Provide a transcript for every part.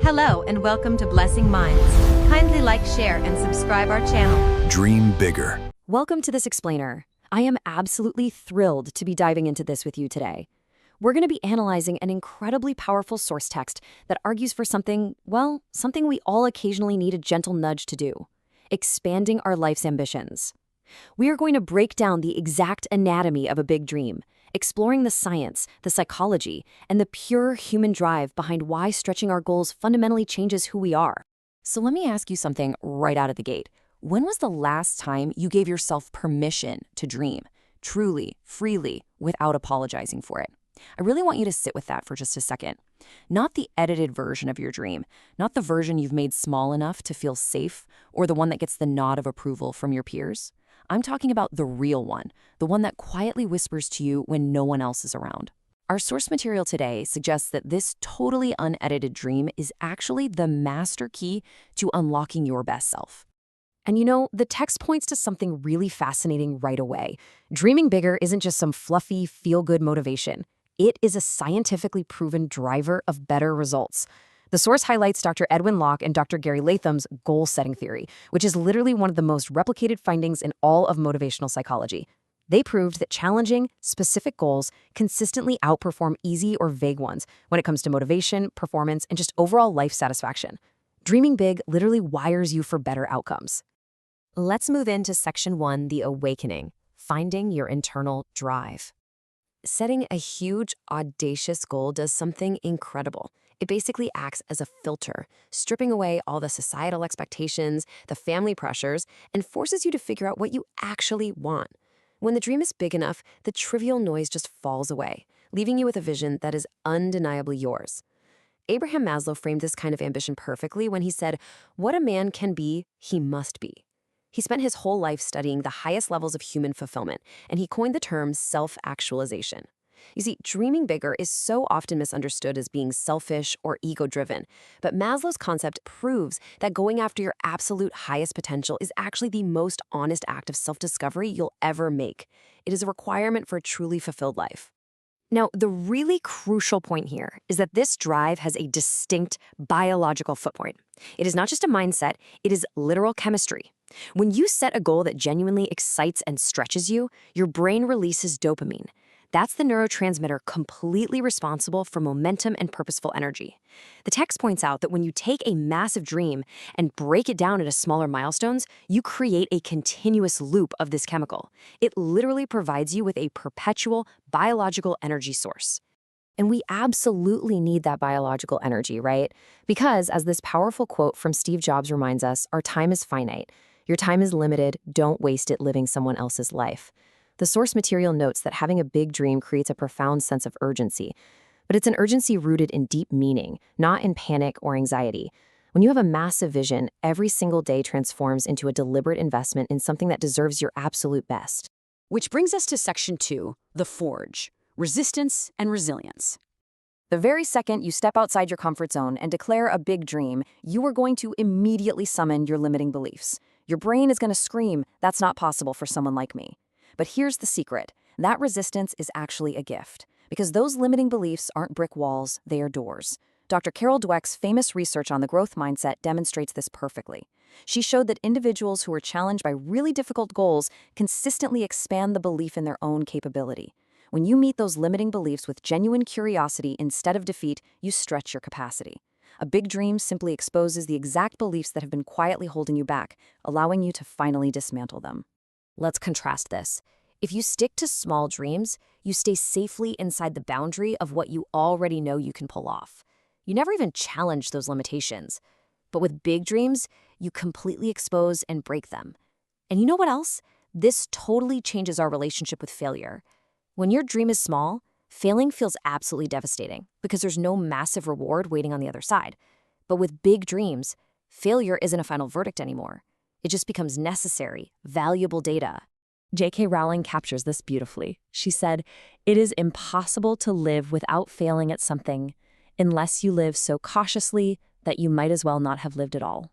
Hello and welcome to Blessing Mindz. Kindly like, share, and subscribe our channel. Dream bigger. Welcome to this explainer. I am absolutely thrilled to be diving into this with you today. We're going to be analyzing an incredibly powerful source text that argues for something we all occasionally need a gentle nudge to do: expanding our life's ambitions. We are going to break down the exact anatomy of a big dream, exploring the science, the psychology, and the pure human drive behind why stretching our goals fundamentally changes who we are. So let me ask you something right out of the gate. When was the last time you gave yourself permission to dream, truly, freely, without apologizing for it? I really want you to sit with that for just a second. Not the edited version of your dream, not the version you've made small enough to feel safe, or the one that gets the nod of approval from your peers. I'm talking about the real one, the one that quietly whispers to you when no one else is around. Our source material today suggests that this totally unedited dream is actually the master key to unlocking your best self. And you know, the text points to something really fascinating right away. Dreaming bigger isn't just some fluffy, feel-good motivation. It is a scientifically proven driver of better results. The source highlights Dr. Edwin Locke and Dr. Gary Latham's goal-setting theory, which is literally one of the most replicated findings in all of motivational psychology. They proved that challenging, specific goals consistently outperform easy or vague ones when it comes to motivation, performance, and just overall life satisfaction. Dreaming big literally wires you for better outcomes. Let's move into Section 1, the awakening, finding your internal drive. Setting a huge, audacious goal does something incredible. It basically acts as a filter, stripping away all the societal expectations, the family pressures, and forces you to figure out what you actually want. When the dream is big enough, the trivial noise just falls away, leaving you with a vision that is undeniably yours. Abraham Maslow framed this kind of ambition perfectly when he said, "What a man can be, he must be." He spent his whole life studying the highest levels of human fulfillment, and he coined the term self-actualization. You see, dreaming bigger is so often misunderstood as being selfish or ego-driven, but Maslow's concept proves that going after your absolute highest potential is actually the most honest act of self-discovery you'll ever make. It is a requirement for a truly fulfilled life. Now, the really crucial point here is that this drive has a distinct biological footprint. It is not just a mindset, it is literal chemistry. When you set a goal that genuinely excites and stretches you, your brain releases dopamine. That's the neurotransmitter completely responsible for momentum and purposeful energy. The text points out that when you take a massive dream and break it down into smaller milestones, you create a continuous loop of this chemical. It literally provides you with a perpetual biological energy source. And we absolutely need that biological energy, right? Because, as this powerful quote from Steve Jobs reminds us, our time is finite. Your time is limited. Don't waste it living someone else's life. The source material notes that having a big dream creates a profound sense of urgency, but it's an urgency rooted in deep meaning, not in panic or anxiety. When you have a massive vision, every single day transforms into a deliberate investment in something that deserves your absolute best. Which brings us to Section 2, the forge, resistance and resilience. The very second you step outside your comfort zone and declare a big dream, you are going to immediately summon your limiting beliefs. Your brain is going to scream, "That's not possible for someone like me." But here's the secret. That resistance is actually a gift, because those limiting beliefs aren't brick walls, they are doors. Dr. Carol Dweck's famous research on the growth mindset demonstrates this perfectly. She showed that individuals who are challenged by really difficult goals consistently expand the belief in their own capability. When you meet those limiting beliefs with genuine curiosity instead of defeat, you stretch your capacity. A big dream simply exposes the exact beliefs that have been quietly holding you back, allowing you to finally dismantle them. Let's contrast this. If you stick to small dreams, you stay safely inside the boundary of what you already know you can pull off. You never even challenge those limitations. But with big dreams, you completely expose and break them. And you know what else? This totally changes our relationship with failure. When your dream is small, failing feels absolutely devastating because there's no massive reward waiting on the other side. But with big dreams, failure isn't a final verdict anymore. It just becomes necessary, valuable data. J.K. Rowling captures this beautifully. She said, "It is impossible to live without failing at something, unless you live so cautiously that you might as well not have lived at all."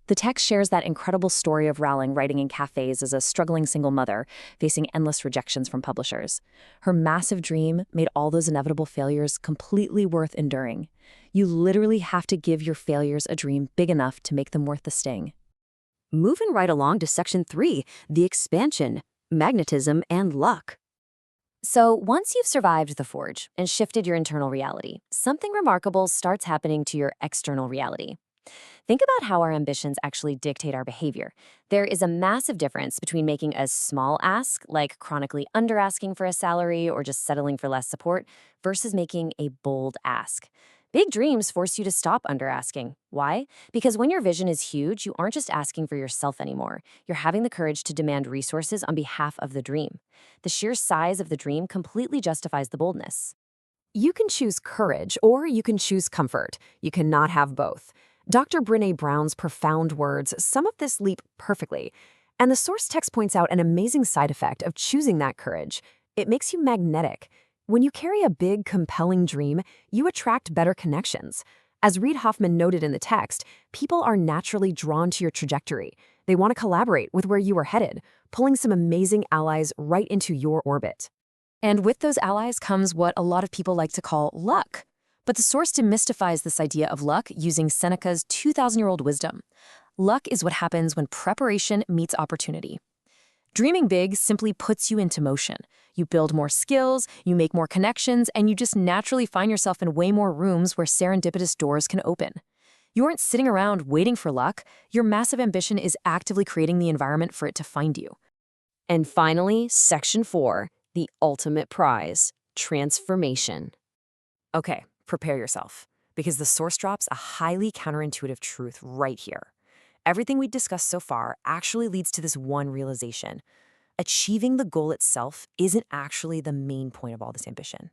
The text shares that incredible story of Rowling writing in cafes as a struggling single mother, facing endless rejections from publishers. Her massive dream made all those inevitable failures completely worth enduring. You literally have to give your failures a dream big enough to make them worth the sting. Moving right along to Section 3, the expansion, magnetism, and luck. So, once you've survived the forge and shifted your internal reality, something remarkable starts happening to your external reality. Think about how our ambitions actually dictate our behavior. There is a massive difference between making a small ask, like chronically underasking for a salary or just settling for less support, versus making a bold ask. Big dreams force you to stop underasking. Why? Because when your vision is huge, you aren't just asking for yourself anymore. You're having the courage to demand resources on behalf of the dream. The sheer size of the dream completely justifies the boldness. You can choose courage or you can choose comfort. You cannot have both. Dr. Brené Brown's profound words sum up this leap perfectly. And the source text points out an amazing side effect of choosing that courage. It makes you magnetic. When you carry a big, compelling dream, you attract better connections. As Reid Hoffman noted in the text, people are naturally drawn to your trajectory. They want to collaborate with where you are headed, pulling some amazing allies right into your orbit. And with those allies comes what a lot of people like to call luck. But the source demystifies this idea of luck using Seneca's 2,000-year-old wisdom. Luck is what happens when preparation meets opportunity. Dreaming big simply puts you into motion. You build more skills, you make more connections, and you just naturally find yourself in way more rooms where serendipitous doors can open. You aren't sitting around waiting for luck. Your massive ambition is actively creating the environment for it to find you. And finally, Section 4, the ultimate prize, transformation. Okay, prepare yourself, because the source drops a highly counterintuitive truth right here. Everything we discussed so far actually leads to this one realization. Achieving the goal itself isn't actually the main point of all this ambition.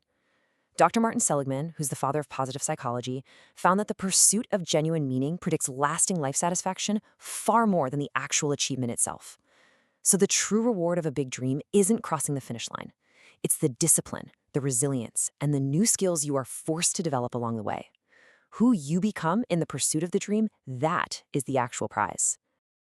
Dr. Martin Seligman, who's the father of positive psychology, found that the pursuit of genuine meaning predicts lasting life satisfaction far more than the actual achievement itself. So the true reward of a big dream isn't crossing the finish line. It's the discipline, the resilience, and the new skills you are forced to develop along the way. Who you become in the pursuit of the dream, that is the actual prize.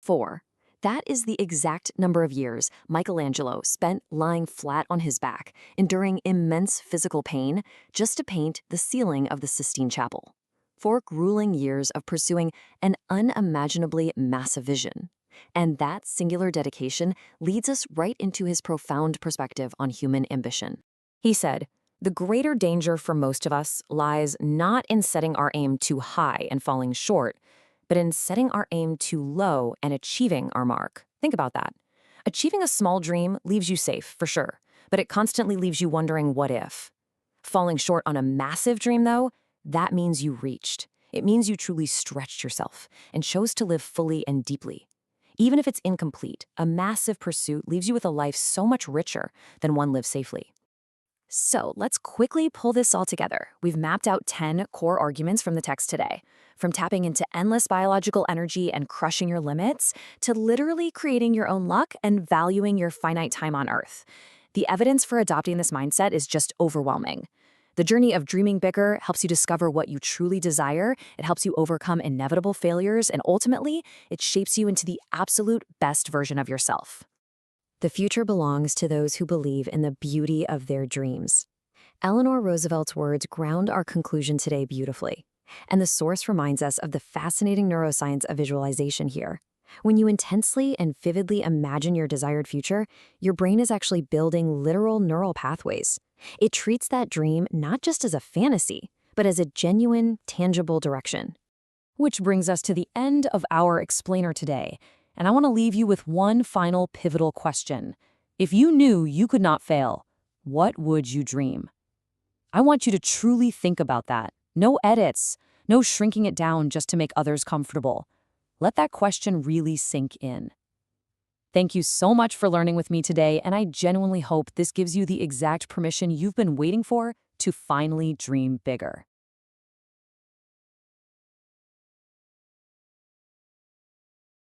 4. That is the exact number of years Michelangelo spent lying flat on his back, enduring immense physical pain, just to paint the ceiling of the Sistine Chapel. 4 grueling years of pursuing an unimaginably massive vision. And that singular dedication leads us right into his profound perspective on human ambition. He said, "The greater danger for most of us lies not in setting our aim too high and falling short, but in setting our aim too low and achieving our mark." Think about that. Achieving a small dream leaves you safe, for sure, but it constantly leaves you wondering what if. Falling short on a massive dream, though, that means you reached. It means you truly stretched yourself and chose to live fully and deeply. Even if it's incomplete, a massive pursuit leaves you with a life so much richer than one lived safely. So let's quickly pull this all together. We've mapped out 10 core arguments from the text today, from tapping into endless biological energy and crushing your limits, to literally creating your own luck and valuing your finite time on Earth. The evidence for adopting this mindset is just overwhelming. The journey of dreaming bigger helps you discover what you truly desire, it helps you overcome inevitable failures, and ultimately, it shapes you into the absolute best version of yourself. The future belongs to those who believe in the beauty of their dreams. Eleanor Roosevelt's words ground our conclusion today beautifully. And the source reminds us of the fascinating neuroscience of visualization here. When you intensely and vividly imagine your desired future, your brain is actually building literal neural pathways. It treats that dream not just as a fantasy, but as a genuine, tangible direction. Which brings us to the end of our explainer today. And I want to leave you with one final pivotal question. If you knew you could not fail, what would you dream? I want you to truly think about that. No edits, no shrinking it down just to make others comfortable. Let that question really sink in. Thank you so much for learning with me today, and I genuinely hope this gives you the exact permission you've been waiting for to finally dream bigger.